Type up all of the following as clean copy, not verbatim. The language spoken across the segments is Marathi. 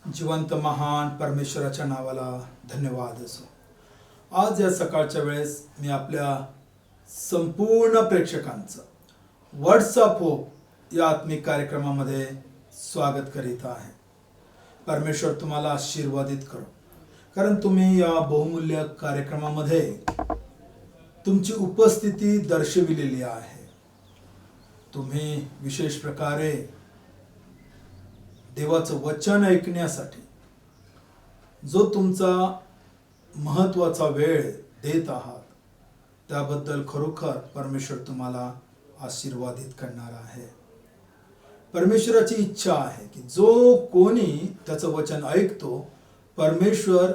जिवंत महान परमेश्वराच्या नावाला धन्यवाद असो. आज या सकाळच्या वेळेस मी आपल्या संपूर्ण प्रेक्षकांचं व्हॉट्सअप होप या आत्मिक कार्यक्रमामध्ये स्वागत करीत आहे. परमेश्वर तुम्हाला आशीर्वादित करो, कारण तुम्ही या बहुमूल्य कार्यक्रमामध्ये तुमची उपस्थिती दर्शविलेली आहे. तुम्ही विशेष प्रकारे देवाचं वचन ऐकण्यासाठी जो तुमचा महत्त्वाचा वेळ देत आहात, त्याबद्दल खरोखर परमेश्वर तुम्हाला आशीर्वादित करणार आहे. परमेश्वराची इच्छा आहे की जो कोणी त्याचं वचन ऐकतो, परमेश्वर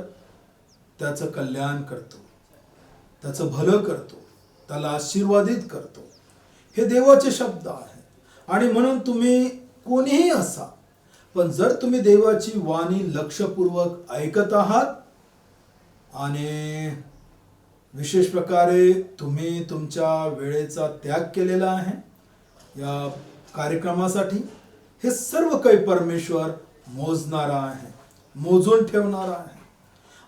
त्याचं कल्याण करतो, त्याचं भलं करतो, त्याला आशीर्वादित करतो. हे देवाचे शब्द आहे. आणि म्हणून तुम्ही कोणीही असा, पण जर तुम्ही देवाची वाणी लक्षपूर्वक ऐकत आहात आणि विशेष प्रकारे तुम्ही तुमच्या वेळेचा त्याग केलेला आहे या कार्यक्रमासाठी, हे सर्व काही परमेश्वर मोजणारा आहे, मोजून ठेवणारा आहे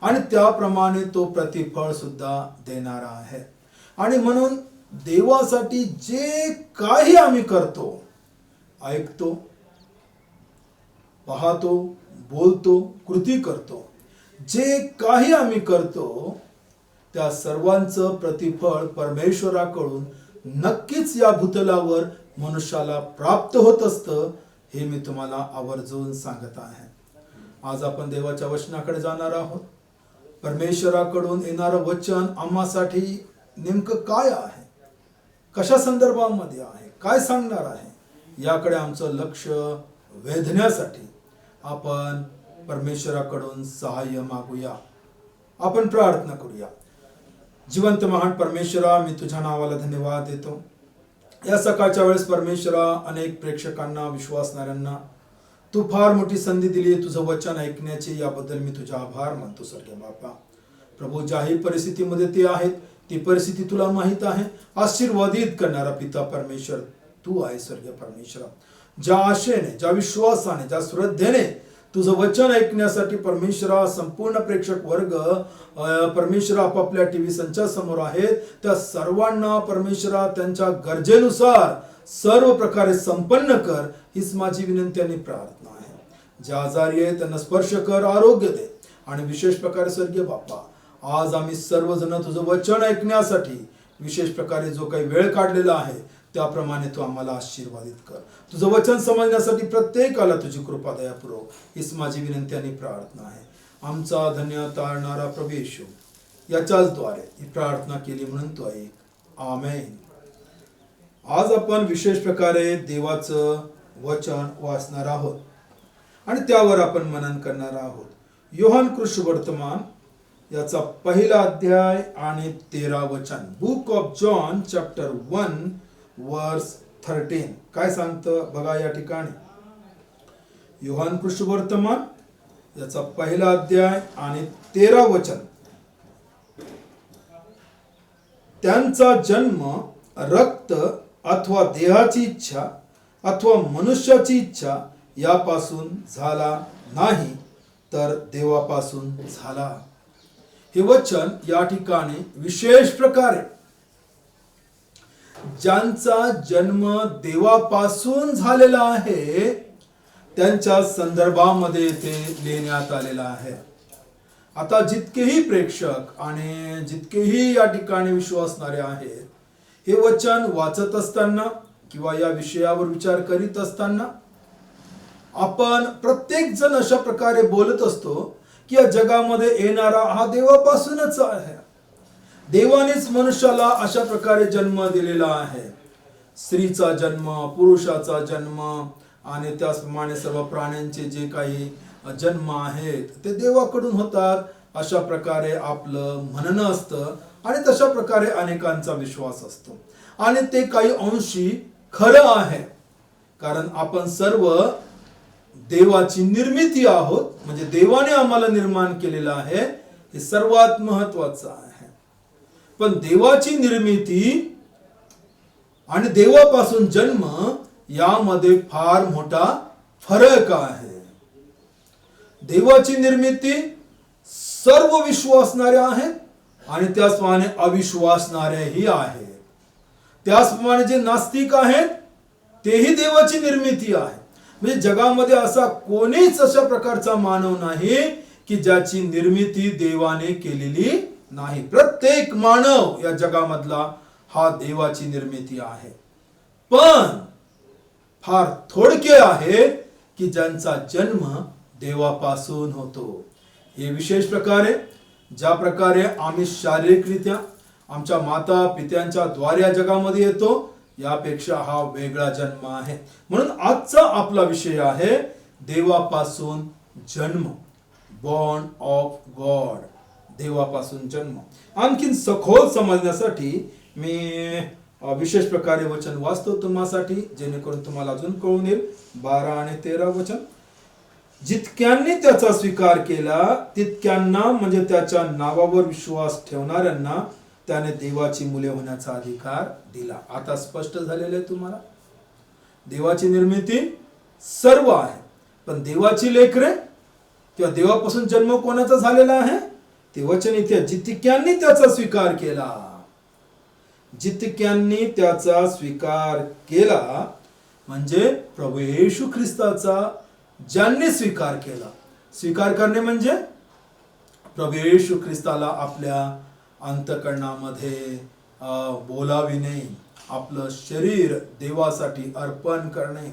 आणि त्याप्रमाणे तो प्रतिफळ सुद्धा देणारा आहे. आणि म्हणून देवासाठी जे काही आम्ही करतो, ऐकतो, पाहतो, बोलतो, कृती करतो, जे काही आम्ही करतो त्या सर्वांचं प्रतिफळ परमेश्वराकडून नक्कीच या भूतलावर मनुष्याला प्राप्त होत असतं, हे मी तुम्हाला आवर्जून सांगत आहे. आज आपण देवाच्या वचनाकडे जाणार आहोत. परमेश्वराकडून येणारं वचन आम्हासाठी नेमकं काय आहे, कशा संदर्भामध्ये आहे, काय सांगणार आहे, याकडे आमचं लक्ष वेधण्यासाठी आपण परमेश्वराकडून सहाय्य मागूया. आपण प्रार्थना करूया. जिवंत महान परमेश्वरा, मी तुझ्या नावाला धन्यवाद देतो. या सकाळच्या वेळेस परमेश्वरा, अनेक प्रेक्षकांना, विश्वासणाऱ्यांना तू फार मोठी संधी दिली तुझं वचन ऐकण्याची, याबद्दल मी तुझा आभार मानतो. स्वर्गीय बापा, प्रभू, ज्याही परिस्थितीमध्ये ते आहेत ती परिस्थिती तुला माहीत आहे. आशीर्वादित करणारा पिता परमेश्वर तू आहे. स्वर्गीय परमेश्वरा, ज्या आशेने, ज्या विश्वासाने, ज्या श्रद्धेने तुझं वचन ऐकण्यासाठी परमेश्वरा संपूर्ण प्रेक्षक वर्ग परमेश्वरा आपापल्या टीव्ही संचासमोर आहेत, त्या सर्वांना परमेश्वरा त्यांच्या गरजेनुसार सर्व प्रकारे संपन्न कर, हीच माझी विनंती आणि प्रार्थना आहे. ज्या आजारी आहेत त्यांना स्पर्श कर, आरोग्य दे. आणि विशेष प्रकारे स्वर्गीय बापा, आज आम्ही सर्वजण तुझं वचन ऐकण्यासाठी विशेष प्रकारे जो काही वेळ काढलेला आहे, त्याप्रमाणे तू आम्हाला आशीर्वादित कर. तुझं वचन समजण्यासाठी प्रत्येकाला तुझी कृपा दया पुरव, हीच माझी विनंती आणि प्रार्थना आहे. आमचा धन्य तारणारा प्रभू येशू, याच्याच द्वारे ही प्रार्थना केली म्हणून तू ऐक. आमेन. आज आपण विशेष प्रकारे देवाचं वचन वाचणार आहोत आणि त्यावर आपण मनन करणार आहोत. योहान कृष्णवर्तमान याचा पहिला अध्याय आणि 13 वचन. बुक ऑफ जॉन चॅप्टर 1 वर्स 13 काय सांगतं बघा या ठिकाणी. योहान कृष्णवर्तमान याचा पहिला अध्याय आणि 13 वचन. त्यांचा जन्म रक्त अथवा देहाची इच्छा अथवा मनुष्याची इच्छा यापासून झाला नाही, तर देवापासून झाला. हे वचन या ठिकाणी विशेष प्रकारे ज्यांचा जन्म देवापासून झालेला आहे त्यांच्या संदर्भामध्ये ते लिहिण्यात आलेला आहे. आता जितकेही प्रेक्षक आणि जितकेही या ठिकाणी विश्वासणारे आहेत, हे वचन वाचत असताना किंवा या विषयावर विचार करीत असताना आपण प्रत्येक जण अशा प्रकारे बोलत असतो की या जगामध्ये येणारा हा देवापासूनच आहे. देवानेच मनुष्याला अशा प्रकारे जन्म दिलेला आहे. स्त्रीचा जन्म, पुरुषाचा जन्म आणि त्याचप्रमाणे सर्व प्राण्यांचे जे काही जन्म आहेत ते देवाकडून होतात, अशा प्रकारे आपलं म्हणणं असतं आणि तशा प्रकारे अनेकांचा विश्वास असतो. आणि ते काही अंशी खरं आहे, कारण आपण सर्व देवाची निर्मिती आहोत, म्हणजे देवाने आम्हाला निर्माण केलेलं आहे, हे सर्वात महत्वाचं आहे. पण देवाची निर्मिती आणि देवापासून जन्म यामध्ये फार मोठा फरक आहे. देवाची निर्मिती सर्व विश्वासणारे आहेत आणि त्याचप्रमाणे अविश्वासणारेही आहेत. त्याचप्रमाणे जे नास्तिक आहेत तेही देवाची निर्मिती आहे. म्हणजे जगामध्ये असा कोणीच अशा प्रकारचा मानव नाही की ज्याची निर्मिती देवाने केलेली नाही. प्रत्येक मानव या जगामधला हा देवाची निर्मिती आहे. पण फार थोडके आहेत की ज्यांचा जन्म देवापासून होतो. हे विशेष प्रकारे ज्या प्रकारे आम्ही शारीरिकरित्या आमच्या माता पित्यांच्या द्वारे या जगामध्ये येतो, यापेक्षा हा वेगळा जन्म आहे. म्हणून आजचा आपला विषय आहे देवापासून जन्म, बॉर्न ऑफ गॉड, देवापासून जन्म. आणखीन सखोल समजण्यासाठी मी विशेष प्रकारे वचन वाचतो तुम्हासाठी, जेणेकरून तुम्हाला अजून कळून येईल. 12 आणि 13 वचन. जितक्यांनी त्याचा स्वीकार केला तितक्यांना, म्हणजे त्याच्या नावावर विश्वास ठेवणाऱ्यांना, त्याने देवाची मुले होण्याचा अधिकार दिला. आता स्पष्ट झालेलं आहे तुम्हाला. देवाची निर्मिती सर्व आहे, पण देवाची लेकरे किंवा देवापासून जन्म कोणाचा झालेला आहे ते वचन इथे, जितक्यांनी त्याचा स्वीकार केला. जितक्यांनी त्याचा स्वीकार केला म्हणजे प्रभू येशू ख्रिस्ताचा ज्यांनी स्वीकार केला. स्वीकार करणे म्हणजे प्रभू येशू ख्रिस्ताला आपल्या अंतःकरणामध्ये बोलाविणे, आपलं शरीर देवासाठी अर्पण करणे.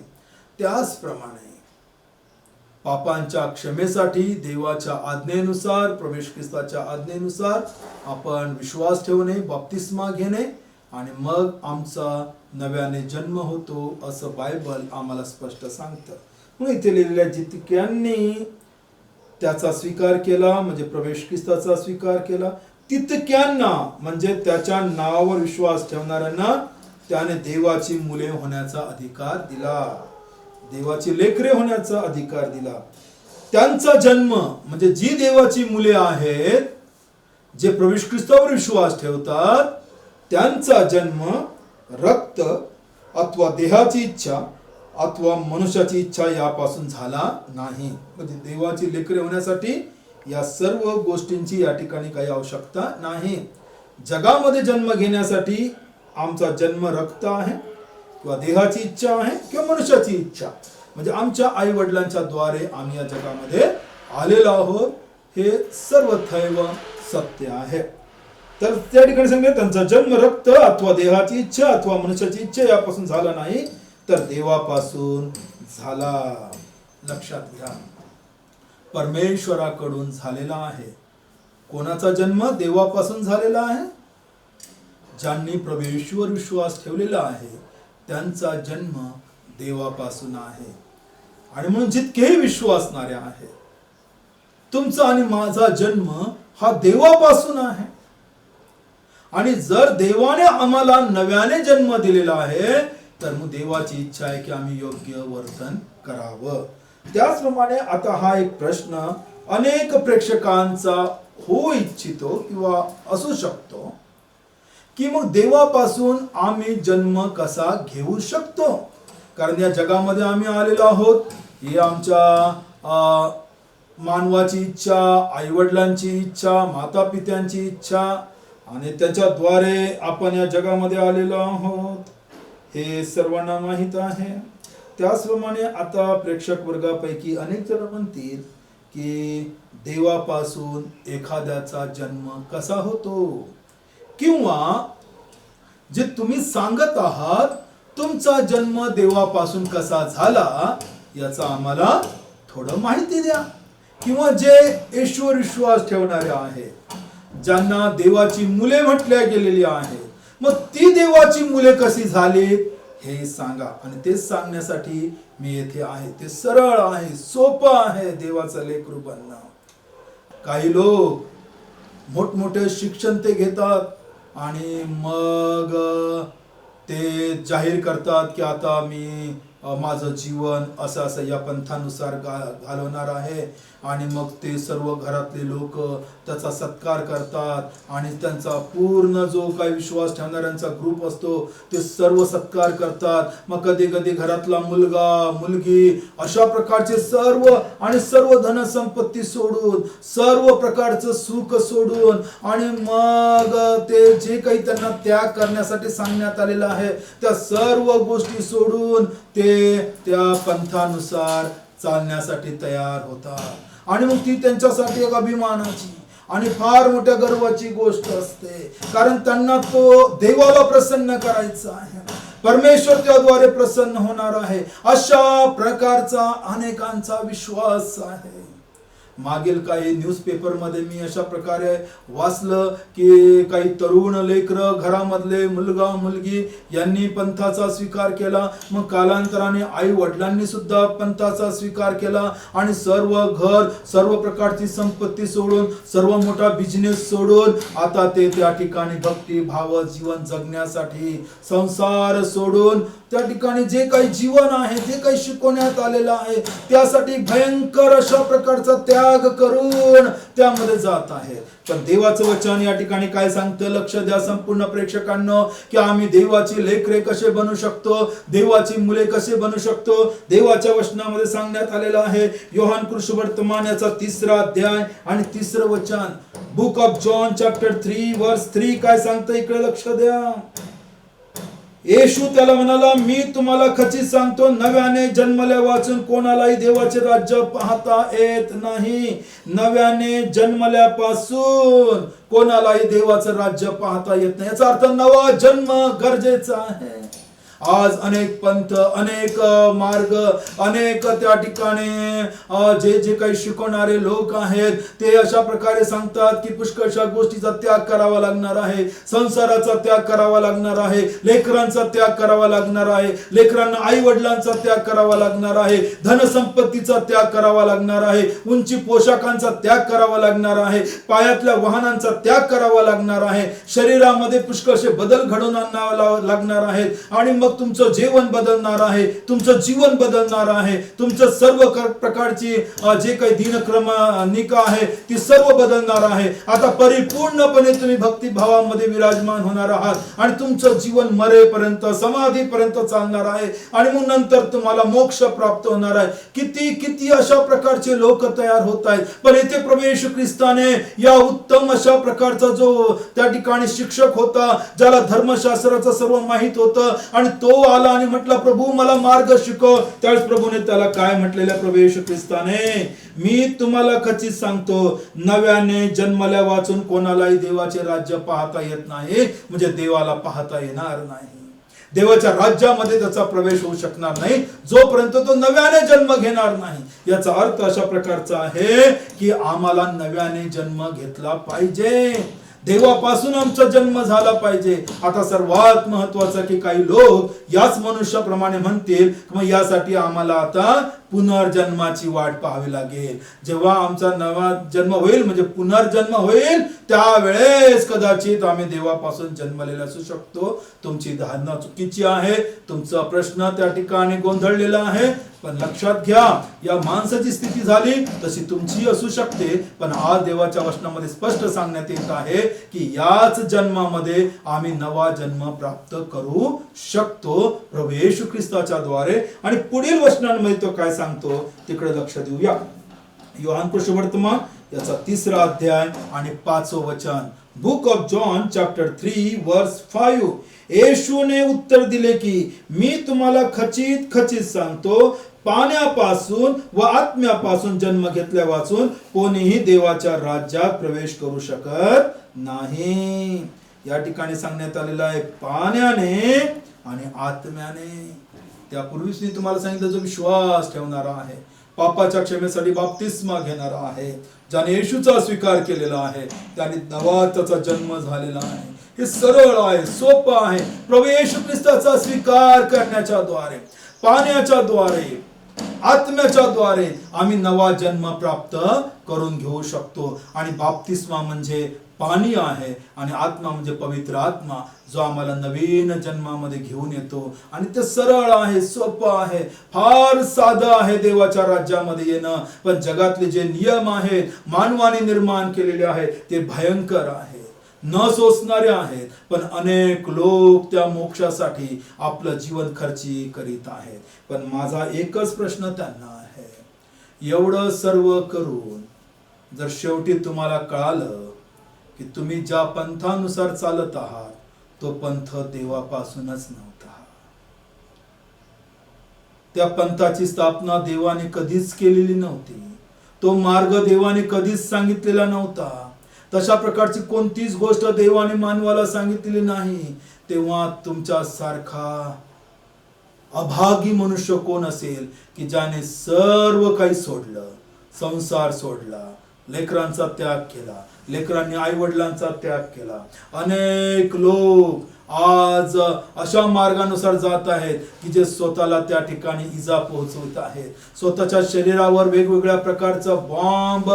त्याचप्रमाणे पापांच्या क्षमेसाठी देवाच्या आज्ञेनुसार, प्रभू ख्रिस्ताच्या आज्ञेनुसार आपण विश्वास ठेवणे, बप्तिस्मा घेणे आणि मग आमचा नव्याने जन्म होतो, असं बायबल आम्हाला स्पष्ट सांगतं. म्हणून इथे लिहिलेल्या जितक्यांनी त्याचा स्वीकार केला म्हणजे प्रभू ख्रिस्ताचा स्वीकार केला, तितक्यांना म्हणजे त्याच्या नावावर विश्वास ठेवणाऱ्यांना त्याने देवाची मुले होण्याचा अधिकार दिला, देवाची लेकरे होण्याचा अधिकार दिला. त्यांचा जन्म म्हणजे जी देवाची मुले आहेत, जे प्रभू ख्रिस्तावर विश्वास ठेवतात, त्यांचा जन्म रक्त अथवा देहाची इच्छा अथवा मनुष्याची इच्छा यापासून झाला नाही. म्हणजे देवाची लेकरे होण्यासाठी या सर्व गोष्टींची या ठिकाणी काही आवश्यकता नाही. जगामध्ये जन्म घेण्यासाठी आमचा जन्म रक्त आहे किंवा देहाची इच्छा आहे किंवा मनुष्याची इच्छा, म्हणजे आमच्या आई वडिलांच्या द्वारे आम्ही या जगामध्ये आलेलो आहोत. हे सर्वथैव सत्य आहे. तर त्या ठिकाणी सांगितले त्यांचा जन्म रक्त अथवा देहाची इच्छा अथवा मनुष्याची इच्छा यापासून झाला नाही, तर देवापासून झाला. लक्षात घ्या, परमेश्वराकडून झालेला आहे. कोणाचा जन्म देवापासून झालेला आहे? ज्यांनी प्रभू येशूवर विश्वास ठेवलेला आहे त्यांचा जन्म देवापासून आहे. आणि म्हणून जितकेही विश्वासणारे आहेत, तुमचा आणि माझा जन्म हा देवापासून आहे. आणि जर देवाने आम्हाला नव्याने जन्म दिलेला आहे तर मग देवाची इच्छा आहे की आम्ही योग्य वर्तन करावं. त्याचप्रमाणे आता हा एक प्रश्न अनेक प्रेक्षकांचा होऊ इच्छितो किंवा असू शकतो की मग देवापासून आम्ही जन्म कसा घेऊ शकतो? कारण या जगामध्ये आम्ही आलेलो आहोत, ही आमच्या मानवाची इच्छा, आईवडिलांची इच्छा, माता पित्यांची इच्छा आणि त्याच्याद्वारे आपण या जगामध्ये आलेलो आहोत, हे सर्वांना माहीत आहे. त्याचप्रमाणे आता प्रेक्षक वर्गापैकी अनेक जण म्हणतील की देवापासून एखाद्याचा जन्म कसा होतो, किंवा जे तुम्ही सांगत आहात तुमचा जन्म देवापासून कसा झाला याचा आम्हाला थोडं माहिती द्या. किंवा जे ईश्वर विश्वास ठेवणारे आहेत, ज्यांना देवाची मुले म्हटल्या गेलेली आहेत, मग ती देवाची मुले कशी झाली हे सांगा. आणि ते सांगण्यासाठी मी येथे आहे. ते सरळ आहे, सोपं आहे देवाचं लेकरू बनणं. काही लोक मोठमोठे शिक्षण ते घेतात आणि मग ते जाहीर करतात की आता मी माझं जीवन असं असं या पंथानुसार घालवणार आहे आणि मग ते सर्व घरातले लोक त्याचा सत्कार करतात आणि त्यांचा पूर्ण जो काही विश्वास ठेवणाऱ्यांचा ग्रुप असतो ते सर्व सत्कार करतात. मग कधी कधी घरातला मुलगा मुलगी अशा प्रकारचे सर्व धनसंपत्ती सोडून सर्व प्रकारचं सुख सोडून आणि मग ते जे काही त्यांना त्याग करण्यासाठी सांगण्यात आलेलं आहे त्या सर्व गोष्टी सोडून ते त्या पंथानुसार चालण्यासाठी तयार होतात. आणि मग ती त्यांच्यासाठी एक अभिमानाची आणि फार मोठ्या गर्वाची गोष्ट असते, कारण त्यांना तो देवाला प्रसन्न करायचा आहे, परमेश्वर त्याद्वारे प्रसन्न होणार आहे, अशा प्रकारचा अनेकांचा विश्वास आहे. मागील काही न्यूजपेपर मध्ये मी अशा प्रकारे वाचलं की काही तरुण लेकरं घरामधले मुलगा मुलगी यांनी पंथाचा स्वीकार केला. मग कालांतराने आई वडिलांनी सुद्धा पंथाचा स्वीकार केला आणि सर्व प्रकारची संपत्ती सोडून सर्व मोठा बिझनेस सोडून आता ते त्या ठिकाणी भक्ती भाव जीवन जगण्यासाठी संसार सोडून त्या ठिकाणी जे काही जीवन आहे जे काही शिकवण्यात आलेलं आहे त्यासाठी भयंकर अशा प्रकारचा त्याग करून त्यामध्ये जात आहे. पण देवाचं वचन या ठिकाणी काय सांगतं, लक्ष द्या संपूर्ण प्रेक्षकांनो, की आम्ही देवाची लेकरे कसे बनू शकतो, देवाची मुले कसे बनू शकतो. देवाच्या वचनामध्ये सांगण्यात आलेलं आहे, योहान कृष्णवर्तमान याचा 3रा अध्याय आणि 3रं वचन, बुक ऑफ जॉन चॅप्टर 3 वर्स 3 काय सांगतं, इकडे लक्ष द्या. येशू त्याला म्हणाला, मी तुम्हाला खचित सांगतो, नव्याने जन्मल्या वाचून कोणालाही देवाचे राज्य पाहता येत नाही. नव्याने जन्मल्यापासून कोणालाही देवाचं राज्य पाहता येत नाही. याचा अर्थ नवा जन्म गरजेचा आहे. आज अनेक पंथ, अनेक मार्ग, अनेक त्या ठिकाणी जे काही शिकवणारे लोक आहेत ते अशा प्रकारे सांगतात की पुष्कळशा गोष्टीचा त्याग करावा लागणार आहे, संसाराचा त्याग करावा लागणार आहे, लेकरांचा त्याग करावा लागणार आहे, लेकरांना आई वडिलांचा त्याग करावा लागणार आहे, धनसंपत्तीचा त्याग करावा लागणार आहे, उंची पोशाखांचा त्याग करावा लागणार आहे, पायातल्या वाहनांचा त्याग करावा लागणार आहे, शरीरामध्ये पुष्कळशे बदल घडवून आणावा लागणार आहेत आणि मग तुमचं जीवन बदलणार आहे, तुमचं जीवन बदलणार आहे, तुमचं सर्व प्रकारची जे काही दिनक्रमणिका आहे ती सर्व बदलणार आहे. आता परिपूर्णपणे तुम्ही भक्तिभावामध्ये विराजमान होणार आहात आणि तुमचं जीवन मरेपर्यंत समाधीपर्यंत चालणार आहे आणि मग नंतर तुम्हाला मोक्ष प्राप्त होणार आहे. किती किती अशा प्रकारचे लोक तयार होत आहेत. पण येथे प्रभू येशू ख्रिस्ताने या उत्तम अशा प्रकारचा जो त्या ठिकाणी शिक्षक होता, ज्याला धर्मशास्त्राचं सर्व माहित होतं आणि तो आला आणि म्हटला, प्रभू मला मार्ग शिकव. त्यावेळेस प्रभूने त्याला काय म्हटलेलं, प्रभू येशू ख्रिस्ताने, मी तुम्हाला खचित सांगतो, नव्याने जन्मल्या वाचून कोणालाही देवाचे राज्य पाहता येत नाही. म्हणजे देवाला पाहता येणार नाही, देवाच्या राज्यामध्ये त्याचा प्रवेश होऊ शकणार नाही जोपर्यंत तो नव्याने जन्म घेणार नाही. याचा अर्थ अशा प्रकारचा आहे की आम्हाला नव्याने जन्म घेतला पाहिजे, देवापासून आमचा जन्म झाला पाहिजे. आता सर्वात महत्वाचं की काही लोक याच मनुष्याप्रमाणे म्हणतील की मग यासाठी आम्हाला आता पुनर्जन्माची वाट पाहावी लागेल. जेव्हा आमचा नवा जन्म होईल म्हणजे पुनर्जन्म होईल त्यावेळेस कदाचित आम्ही देवापासून जन्मलेले असू शकतो. तुमची धारणा चुकीची आहे, तुमचा प्रश्न त्या ठिकाणी गोंधळलेला आहे. पण लक्षात घ्या, या माणसाची स्थिती झाली तशी तुमची असू शकते. पण आज देवाच्या वचनामध्ये स्पष्ट सांगण्यात येत आहे की याच जन्मामध्ये आम्ही नवा जन्म प्राप्त करू शकतो प्रभू येशू ख्रिस्ताच्या द्वारे. आणि पुढील वचनांमध्ये तो काय सांगतो तिकडे लक्ष देऊया. योहान कृष्णवर्तमान याचा 3रा अध्याय आणि 5वं वचन, बुक ऑफ जॉन चॅप्टर 3 वर्स 5. येशूने उत्तर दिले की मी तुम्हाला खचित खचित सांगतो, पाण्यापासून व आत्म्यापासून जन्म घेतल्या वाचून कोणीही देवाच्या राज्यात प्रवेश करू शकत नाही. या ठिकाणी सांगण्यात आलेलं आहे पाण्याने आणि आत्म्याने. त्यापूर्वीच मी तुम्हाला सांगितलं, जो विश्वास ठेवणारा आहे, पापाच्या क्षमेसाठी बाप्तिस्मा घेणारा आहे, ज्याने येशूचा स्वीकार केलेला आहे, त्याने नवा त्याचा जन्म झालेला आहे. हे सरळ आहे, सोपं आहे. प्रभू येशू ख्रिस्ताचा स्वीकार करण्याच्या द्वारे, पाण्याच्या द्वारे, आत्म्याच्या द्वारे आम्ही नवा जन्म प्राप्त करून घेऊ शकतो. आणि बाप्तिस्मा म्हणजे पाणी आहे आणि आत्मा म्हणजे पवित्र आत्मा जो आम्हाला नवीन जन्मामध्ये घेऊन येतो. आणि ते सरळ आहे, सोपं आहे, फार साधं आहे देवाच्या राज्यामध्ये येणं. पण जगातले जे नियम आहेत मानवाने निर्माण केलेले आहेत ते भयंकर आहेत, न सोसणारे आहेत. पण अनेक लोक त्या मोक्षासाठी आपलं जीवन खर्ची करीत आहेत. पण माझा एकच प्रश्न त्यांना आहे, एवढं सर्व करून जर शेवटी तुम्हाला कळालं की तुम्ही ज्या पंथानुसार चालत आहात तो पंथ देवापासूनच नव्हता, त्या पंथाची स्थापना देवाने कधीच केलेली नव्हती, तो मार्ग देवाने कधीच सांगितलेला नव्हता, तशा प्रकारची कोणतीच गोष्ट देवाने मानवाला सांगितलेली नाही, तेव्हा तुमच्या सारखा अभागी मनुष्य कोण असेल की ज्याने सर्व काही सोडलं, संसार सोडला, लेकरांचा त्याग केला, लेकरांनी आई वडिलांचा त्याग केला. अनेक लोक आज अशा मार्गानुसार जात आहेत की जे स्वतःला त्या ठिकाणी इजा पोहोचवत आहेत. स्वतःच्या शरीरावर वेगवेगळ्या प्रकारचा बॉम्ब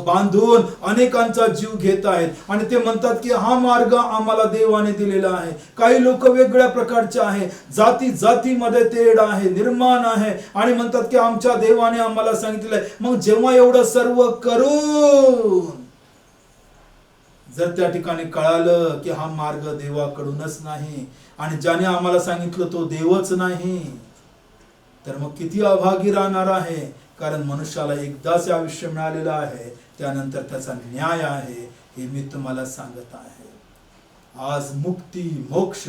बांधून अनेकांचा जीव घेत आहेत आणि ते म्हणतात की हा मार्ग आम्हाला देवाने दिलेला आहे. काही लोक वेगवेगळ्या प्रकारचे आहे, जाती जातीमध्ये तेढ आहे, निर्माण आहे आणि म्हणतात की आमच्या देवाने आम्हाला सांगितलेलं आहे. मग जेव्हा एवढं सर्व करून जर त्या ठिकाणी कळालं की हा मार्ग देवाकडूनच नाही आणि ज्याने आम्हाला सांगितलं तो देवच नाही, तर मग किती अभागी राहणार आहे. कारण मनुष्याला एकदाच आयुष्य मिळालेलं आहे, त्यानंतर त्याचा न्याय आहे हे मी तुम्हाला सांगत आहे. आज मुक्ती मोक्ष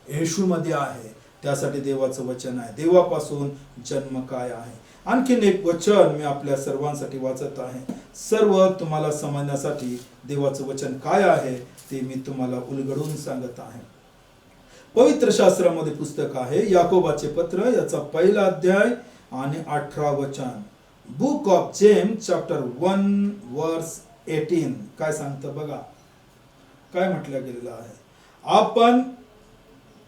येशूमध्ये आहे, त्यासाठी देवाचं वचन आहे. देवापासून जन्म काय आहे. आणखीन एक वचन मी आपल्या सर्वांसाठी वाचत आहे, सर्व तुम्हाला समजण्यासाठी. देवाचं वचन काय आहे ते मी तुम्हाला उलगडून सांगत आहे. पवित्र शास्त्रामध्ये पुस्तक आहे याकोबाचे पत्र, याचा 1 अध्याय आणि 18 वचन. बुक ऑफ जेम्स चॅप्टर 1 वर्स 18 काय सांगतं बघा. काय म्हटलं गेलेलं आहे, आपण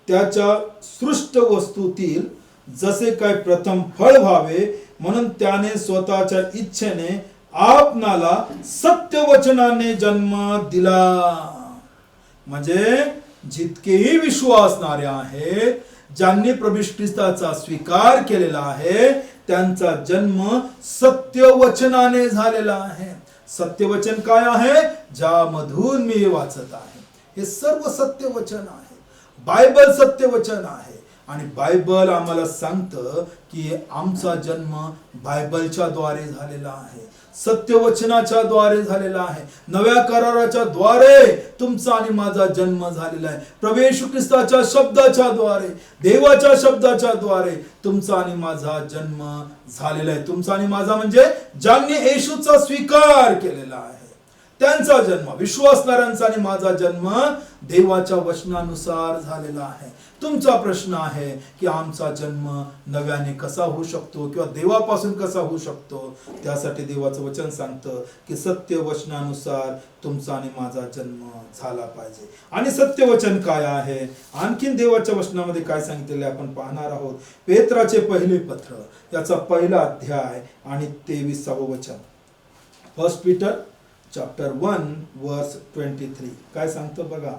त्याच्या सृष्ट वस्तूतील जसे काय प्रथम फळ व्हावे म्हणून त्याने स्वतःच्या इच्छेने आपणाला सत्य वचनाने जन्म दिला. म्हणजे जितकेही विश्वासणारे आहेत, ज्यांनी प्रभू ख्रिस्ताचा स्वीकार केलेला आहे, त्यांचा जन्म सत्य वचनाने झालेला आहे. सत्य वचन काय आहे, ज्यामधून मी वाचत आहे, हे सर्व सत्य वचन आहे. बायबल सत्य वचन आहे आणि बायबल आम्हाला सांगतं की आमचा जन्म बायबलच्या द्वारे झालेला आहे, सत्यवचनाच्या द्वारे झालेला आहे. नव्या कराराच्या द्वारे तुमचा आणि माझा जन्म झालेला आहे. प्रभू येशू ख्रिस्ताच्या शब्दाच्या द्वारे, देवाच्या शब्दाच्या द्वारे तुमचा आणि माझा जन्म झालेला आहे. तुमचा आणि माझा म्हणजे ज्यांनी येशूचा स्वीकार केलेला आहे त्यांचा जन्म, विश्वासणाऱ्यांचा आणि माझा जन्म देवाच्या वचनानुसार झालेला आहे. तुमचा प्रश्न आहे की आमचा जन्म नव्याने कसा होऊ शकतो किंवा देवापासून कसा होऊ शकतो. त्यासाठी देवाचं वचन सांगतं की सत्य वचनानुसार तुमचा आणि माझा जन्म झाला पाहिजे. आणि सत्य वचन काय आहे, आणखीन देवाच्या वचनामध्ये काय सांगितलेले आपण पाहणार आहोत. पेत्राचे पहिले पत्र, याचा 1 अध्याय आणि 23 वचन. 1 पीटर चॅप्टर 1 वर्स 23 काय सांगतं बघा.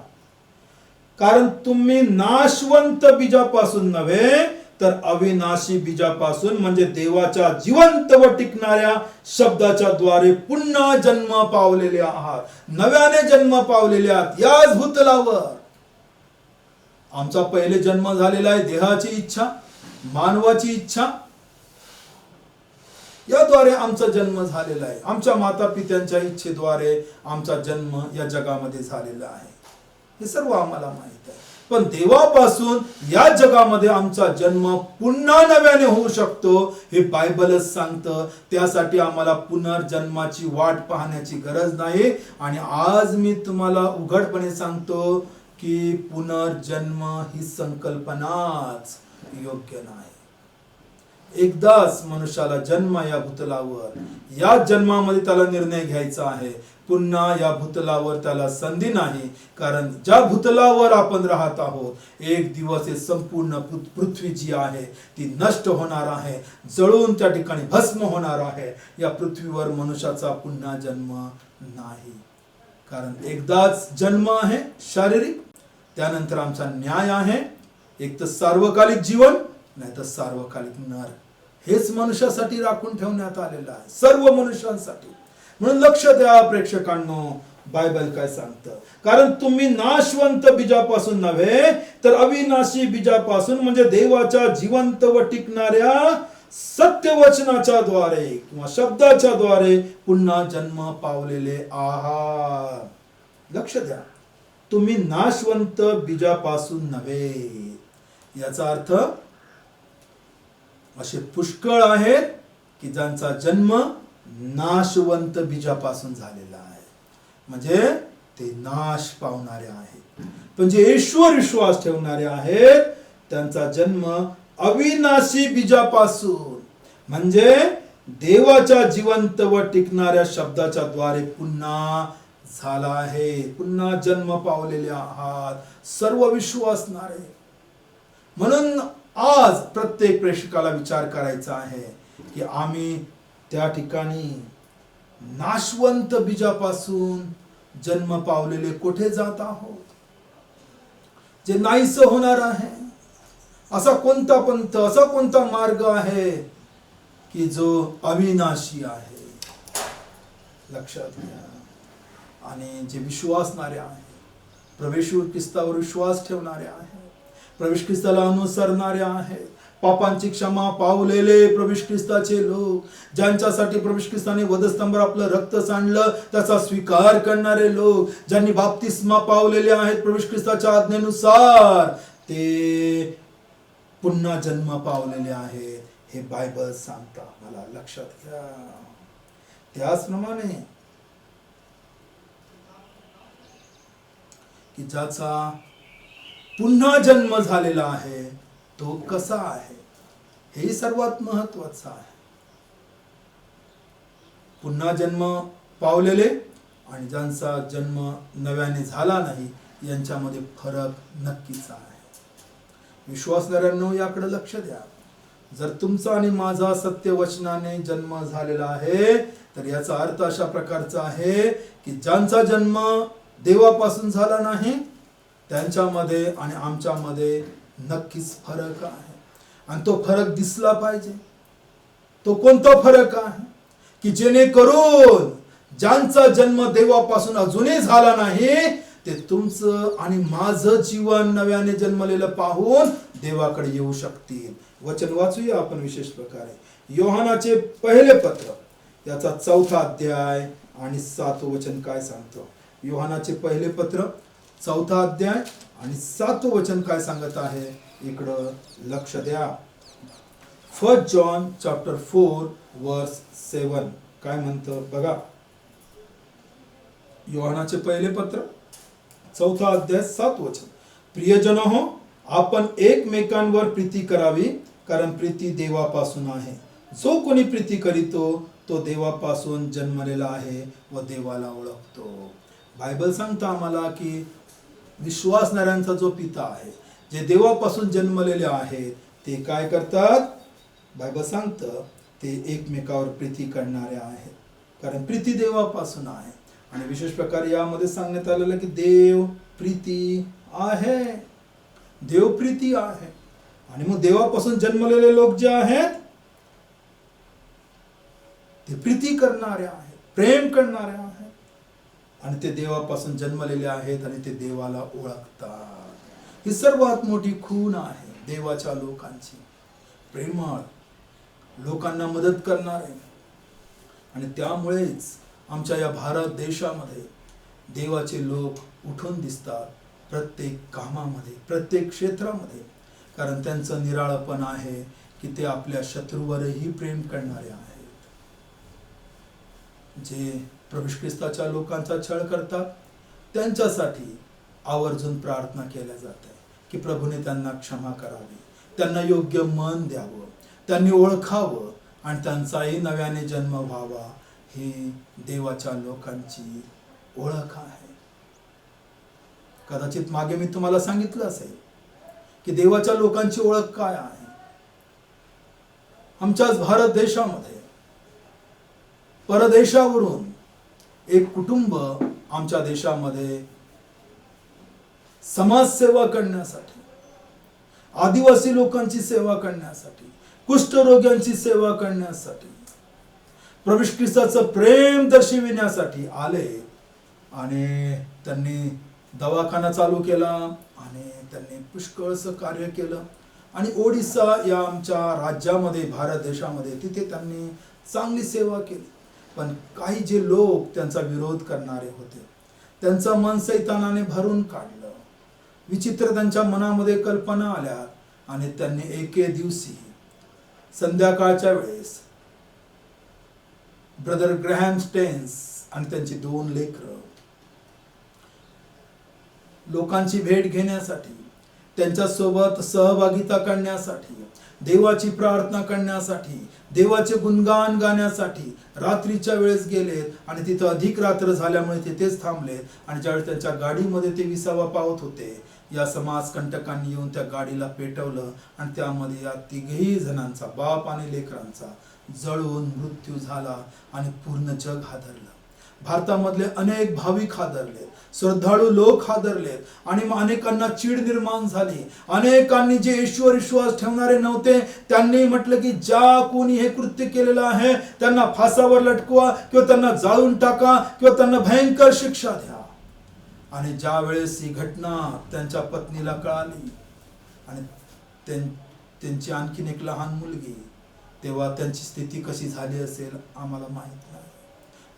कारण तुम्ही नाशवंत बीजापासून नव्हे तर अविनाशी बीजापासून म्हणजे देवाच्या जिवंत व टिकणाऱ्या शब्दाच्या द्वारे पुन्हा जन्म पावलेले आहात. नव्याने जन्म पावलेले आहात याच भूतलावर. आमचा पहिले जन्म झालेला आहे देहाची इच्छा, मानवाची इच्छा, याद्वारे आमचा जन्म झालेला आहे. आमच्या माता पित्यांच्या इच्छेद्वारे आमचा जन्म या जगामध्ये झालेला आहे, हे सर्व आम्हाला माहित आहे. पण देवापासून या जगामध्ये आमचा जन्म पुन्हा नव्याने होऊ शकतो हे बायबलच सांगतं. त्यासाठी आम्हाला पुनर्जन्माची वाट पाहण्याची गरज नाही. आणि आज मी तुम्हाला उघडपणे सांगतो की पुनर्जन्म ही संकल्पनाच योग्य नाही. एकदाच मनुष्याला जन्म या भूतलावर, या जन्मामध्ये त्याला निर्णय घ्यायचा आहे. पुन्हा या भूतलावर त्याला संधी नाही. कारण ज्या भूतलावर आपण राहत आहोत एक दिवस हे संपूर्ण पृथ्वी जी आहे ती नष्ट होणार आहे, जळून त्या ठिकाणी भस्म होणार आहे. या पृथ्वीवर मनुष्याचा पुन्हा जन्म नाही. कारण एकदाच जन्म आहे शारीरिक, त्यानंतर आमचा न्याय आहे, एक तर सार्वकालिक जीवन, नाही तर सार्वकालिक नर. हेच मनुष्यासाठी राखून ठेवण्यात आलेलं आहे, सर्व मनुष्यांसाठी. म्हणून लक्ष द्या प्रेक्षकांनो, बायबल काय सांगतं. कारण तुम्ही नाशवंत बीजापासून नव्हे तर अविनाशी बीजापासून, म्हणजे देवाच्या जिवंत व टिकणाऱ्या सत्यवचनाच्या द्वारे किंवा शब्दाच्या द्वारे पुन्हा जन्म पावलेले आहात. लक्ष द्या, तुम्ही नाशवंत बीजापासून नव्हे. याचा अर्थ असे पुष्कळ आहेत की ज्यांचा जन्म नाशवंत बीजापासून झालेला आहे, म्हणजे ते नाश पावणारे आहेत. पण जे ईश्वर विश्वास ठेवणारे आहेत त्यांचा जन्म अविनाशी बीजापासून, म्हणजे देवाच्या जिवंत व टिकणाऱ्या शब्दाच्या द्वारे पुन्हा झाला आहे. पुन्हा जन्म पावलेले आहात सर्व विश्वासणारे. म्हणून आज प्रत्येक प्रेक्षकाला विचार करायचा आहे की आम्ही त्या ठिकाणी नाशवंत बीजापासून जन्म पावलेले कुठे जात आहोत, जे नाहीस होणार आहे. असा कोणता पंथ, असा कोणता मार्ग आहे की जो अविनाशी आहे. लक्षात घ्या. आणि जे विश्वासणारे आहे, प्रवेश ख्रिस्तावर विश्वास ठेवणारे आहे, प्रवेश ख्रिस्ताला अनुसरणारे आहे, पापांची क्षमा पावलेले प्रवेश ख्रिस्ताचे लोक, ज्यांच्यासाठी प्रवेश ख्रिस्ताने वधस्तंभावर आपलं रक्त सांडलं त्याचा स्वीकार करणारे लोक, ज्यांनी बाप्तिस्मा पावलेले आहेत प्रवेश ख्रिस्ताच्या आज्ञेनुसार, ते पुन्हा जन्म पावलेले आहेत. हे बायबल सांगता मला. लक्षात घ्या. त्याचप्रमाणे की ज्याचा पुन्हा जन्म झालेला आहे तो कसा आहे, हे सर्वात महत्वाचं आहे. पुन्हा जन्म पावलेले आणि ज्यांचा जन्म नव्याने झाला नाही यांच्यामध्ये फरक नक्कीच आहे. विश्वासणाऱ्यांनो याकडे लक्ष द्या. जर तुमचा आणि माझा सत्यवचनाने जन्म झालेला आहे तर याचा अर्थ अशा प्रकारचा आहे की ज्यांचा जन्म देवापासून झाला नाही त्यांच्यामध्ये आणि आमच्यामध्ये नक्कीच फरक आहे. आणि तो फरक दिसला पाहिजे. तो कोणता फरक आहे की जेणेकरून ज्यांचा जन्म देवापासून अजूनही झाला नाही ते तुमचं आणि माझं जीवन नव्याने जन्मलेलं पाहून देवाकडे येऊ शकतील. वचन वाचूया आपण विशेष प्रकारे. योहानाचे पहिले पत्र याचा 4था अध्याय आणि 7वं वचन काय सांगतो. योहानाचे पहिले पत्र 4था अध्याय आणि 7वं वचन काय सांगत आहे, इकडं लक्ष द्या. 1 जॉन चॅप्टर 4 वर्स 7 काय म्हणतं बघा. योहानाचे पहिले पत्र 4था अध्याय 7 वचन. प्रियजन हो, आपण एकमेकांवर प्रीती करावी, कारण प्रीती देवापासून आहे. जो कोणी प्रीती करीतो तो देवापासून जन्मलेला आहे व देवाला ओळखतो. बायबल सांगतं आम्हाला की विश्वासणाऱ्यांचा जो पिता आहे, जे देवापासून जन्मलेले आहेत, ते काय करतात. बायबल सांगतं ते एकमेकावर प्रीती करणारे आहेत, कारण प्रीती देवापासून आहे. आणि विशेष प्रकारे यामध्ये सांगण्यात आलेलं की देव प्रीती आहे. देव प्रीती आहे. आणि मग देवापासून जन्मलेले लोक जे आहेत ते प्रीती करणारे आहेत, प्रेम करणारे आहेत, आणि ते देवापासून जन्मलेले आहेत आणि ते देवाला ओळखतात. ही सर्वात मोठी खूण आहे देवाच्या लोकांची. प्रेमळ, लोकांना मदत करणारे. आणि त्यामुळेच आमच्या या भारत देशामध्ये देवाचे लोक उठून दिसतात प्रत्येक कामामध्ये, प्रत्येक क्षेत्रामध्ये. कारण त्यांचं निराळपण आहे की ते आपल्या शत्रूवरही प्रेम करणारे आहेत. जे प्रभू ख्रिस्ताच्या लोकांचा छळ करतात त्यांच्यासाठी आवर्जून प्रार्थना केल्या जाते की प्रभूने त्यांना क्षमा करावी, त्यांना योग्य मन द्यावं, त्यांनी ओळखावं आणि त्यांचाही नव्याने जन्म व्हावा. ही देवाच्या लोकांची ओळख आहे. कदाचित मागे मी तुम्हाला सांगितलं असेल की देवाच्या लोकांची ओळख काय आहे. आमच्याच भारत देशामध्ये परदेशावरून एक कुटुंब आमच्या देशामध्ये समाजसेवा करण्यासाठी, आदिवासी लोकांची सेवा करण्यासाठी, कुष्ठरोग्यांची सेवा करण्यासाठी, प्रभू ख्रिस्ताचं प्रेम दर्शविण्यासाठी आले आणि त्यांनी दवाखाना चालू केला आणि त्यांनी पुष्कळसं कार्य केलं. आणि ओडिसा या आमच्या राज्यामध्ये, भारत देशामध्ये, तिथे त्यांनी चांगली सेवा केली. पण काही जे लोक त्यांचा विरोध करणारे होते, त्यांचं मन सैतानाने भरून काढलं. विचित्र त्यांच्या मनामध्ये कल्पना आल्या आणि त्यांनी एके दिवशी संध्याकाळच्या वेळेस ब्रदर ग्रॅहम स्टेन्स आणि त्यांची 2 लेकरं लोकांची भेट घेण्यासाठी, त्यांच्यासोबत सहभागिता करण्यासाठी, देवाची प्रार्थना करण्यासाठी, देवाचे गुणगान गाण्यासाठी रात्रीच्या वेळेस गेलेत आणि तिथं अधिक रात्र झाल्यामुळे तिथेच थांबलेत. आणि ज्यावेळेस त्यांच्या गाडीमध्ये ते विसावा पावत होते, या समाजकंटकांनी येऊन त्या गाडीला पेटवलं आणि त्यामध्ये या 3 जणांचा, बाप आणि लेकरांचा जळून मृत्यू झाला आणि पूर्ण जग हादरलं. भारतामधले अनेक भाविक हादरले, श्रद्धाळू लोक हादरले आणि अनेकांना चीड निर्माण झाली. अनेकांनी जे ईश्वर विश्वास ठेवणारे नव्हते त्यांनी म्हटलं की ज्या कोणी हे कृत्य केलेलं आहे त्यांना फासावर लटकवा किंवा त्यांना जाळून टाका किंवा त्यांना भयंकर शिक्षा द्या. आणि ज्या वेळेस ही घटना त्यांच्या पत्नीला कळाली आणि त्यांची आणखीन एक लहान मुलगी, तेव्हा त्यांची स्थिती कशी झाली असेल आम्हाला माहित नाही.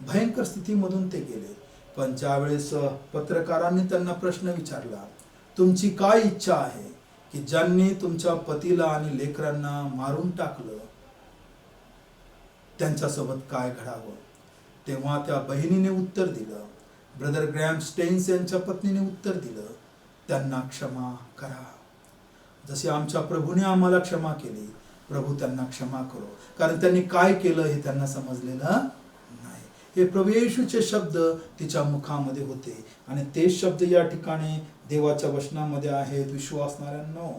भयंकर स्थितीमधून ते गेले. पण ज्यावेळेस पत्रकारांनी त्यांना प्रश्न विचारला, तुमची काय इच्छा आहे की ज्यांनी तुमच्या पतीला आणि लेकरांना मारून टाकलं त्यांच्यासोबत काय घडावं, तेव्हा त्या बहिणीने उत्तर दिलं, ब्रदर ग्रॅहम स्टेन्स यांच्या पत्नीने उत्तर दिलं, त्यांना क्षमा करा. जसे आमच्या प्रभूने आम्हाला क्षमा केली, प्रभू त्यांना क्षमा करो. कारण त्यांनी काय केलं हे त्यांना समजलेलं नाही. हे प्रभू येशूचे शब्द तिच्या मुखामध्ये होते आणि ते शब्द या ठिकाणी देवाच्या वचनामध्ये आहेत. विश्वासणाऱ्यांनो,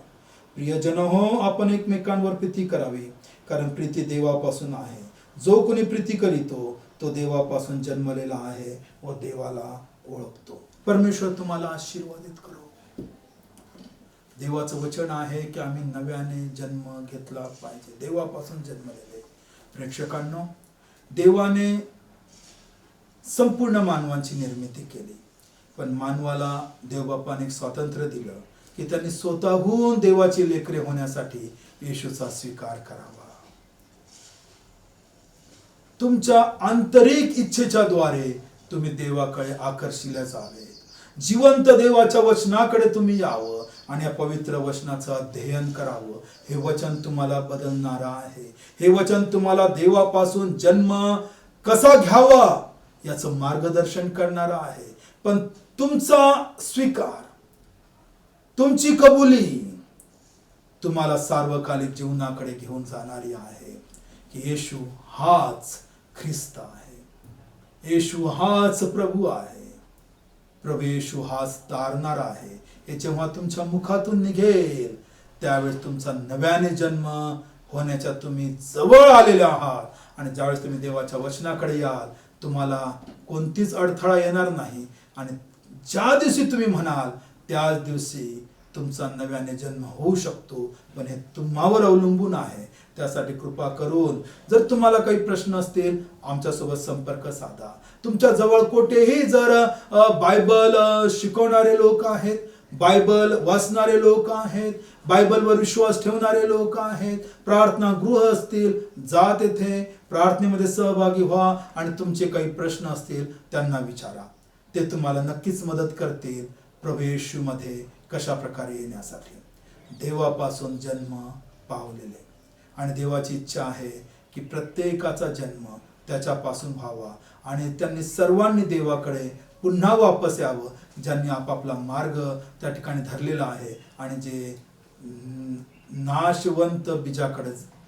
प्रियजन हो, आपण एकमेकांवर प्रीती करावी, कारण प्रीती देवापासून आहे. जो कोणी प्रीती करीतो तो देवापासून जन्मलेला आहे व देवाला ओळखतो. परमेश्वर तुम्हाला आशीर्वादित करो. देवाचं वचन आहे की आम्ही नव्याने जन्म घेतला पाहिजे, देवापासून जन्मलेले. प्रेक्षकांनो, देवाने संपूर्ण मानवाची निर्मिती केली, पण मानवाला देवबापाने स्वातंत्र्य दिलं की त्यांनी स्वतःहून देवाची लेकरे होण्यासाठी येशूचा स्वीकार करावा. तुमच्या आंतरिक इच्छेच्या द्वारे तुम्ही देवाकडे आकर्षिले जावे. जिवंत देवाच्या वचनाकडे तुम्ही यावं आणि या पवित्र वचनाचं अध्ययन करावं. हे वचन तुम्हाला बदलणारं आहे. हे वचन तुम्हाला देवापासून जन्म कसा घ्यावा याचं मार्गदर्शन करणारं आहे. पण तुमचा स्वीकार, तुमची कबुली तुम्हाला सार्वकालिक जीवनाकडे घेऊन जाणारी आहे की येशू हाच ख्रिस्त आहे, येशू हाच प्रभू आहे, प्रभू येशू हाच तारणारा आहे. हे जेव्हा तुमच्या मुखातून निघेल त्यावेळेस तुमचा नव्याने जन्म होण्याच्या तुम्ही जवळ आलेले आहात. आणि ज्यावेळेस तुम्ही देवाच्या वचनाकडे याल तुम्हाला कोणतीच अडथळा येणार नाही. आणि ज्या दिवशी तुम्ही म्हणाल त्याच दिवशी तुमचा नव्याने जन्म होऊ शकतो. पण हे तुम्हावर अवलंबून आहे. त्यासाठी कृपा करून जर तुम्हाला काही प्रश्न असतील आमच्यासोबत संपर्क साधा. तुमच्या जवळ कोठेही जर बायबल शिकवणारे लोक आहेत, बायबल वाचणारे लोक आहेत, बायबलवर विश्वास ठेवणारे लोक आहेत, प्रार्थना गृह असतील, जा तेथे प्रार्थनेमध्ये सहभागी व्हा आणि तुमचे काही प्रश्न असतील त्यांना विचारा. ते तुम्हाला नक्कीच मदत करतील प्रभू येशूमध्ये कशा प्रकारे येण्यासाठी. देवापासून जन्म पावलेले आणि देवाची इच्छा आहे की प्रत्येकाचा जन्म त्याच्यापासून व्हावा आणि त्यांनी सर्वांनी देवाकडे पुन्हा वापस यावं, ज्यांनी आपापला मार्ग त्या ठिकाणी धरलेला आहे आणि जे नाशवंत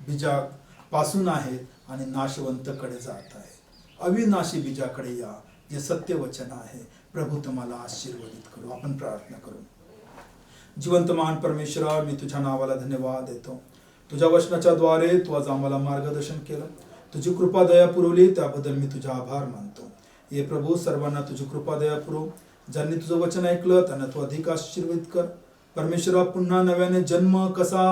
बीजापासून आहेत आणि नाशवंतकडे जात आहे. अविनाशी बीजाकडे या, जे सत्य वचन आहे. प्रभू तुम्हाला आशीर्वादित करू. आपण प्रार्थना करू. जिवंत महान परमेश्वरा, मी तुझ्या नावाला धन्यवाद देतो. तुझ्या वचनाच्या द्वारे तू आज आम्हाला मार्गदर्शन केलं, तुझी कृपा दया पुरवली त्याबद्दल मी तुझा आभार मानतो. हे प्रभू, सर्वांना तुझी कृपा दया पुरव. ज्यांनी तुझं वचन ऐकलं त्यांना तू अधिक आशीर्वाद कर. परमेश्वरा, पुन्हा नव्याने जन्म कसा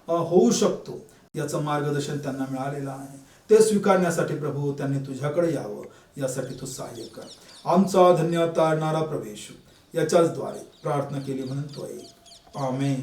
होऊ शकतो याचं मार्गदर्शन त्यांना मिळालेलं आहे. ते स्वीकारण्यासाठी प्रभू त्यांनी तुझ्याकडे यावं, यासाठी तू सहाय्य कर. आमचा धन्यवाद तारणारा प्रभू येशू, याच्याच द्वारे प्रार्थना केली म्हणून तो ऐक. आमेन.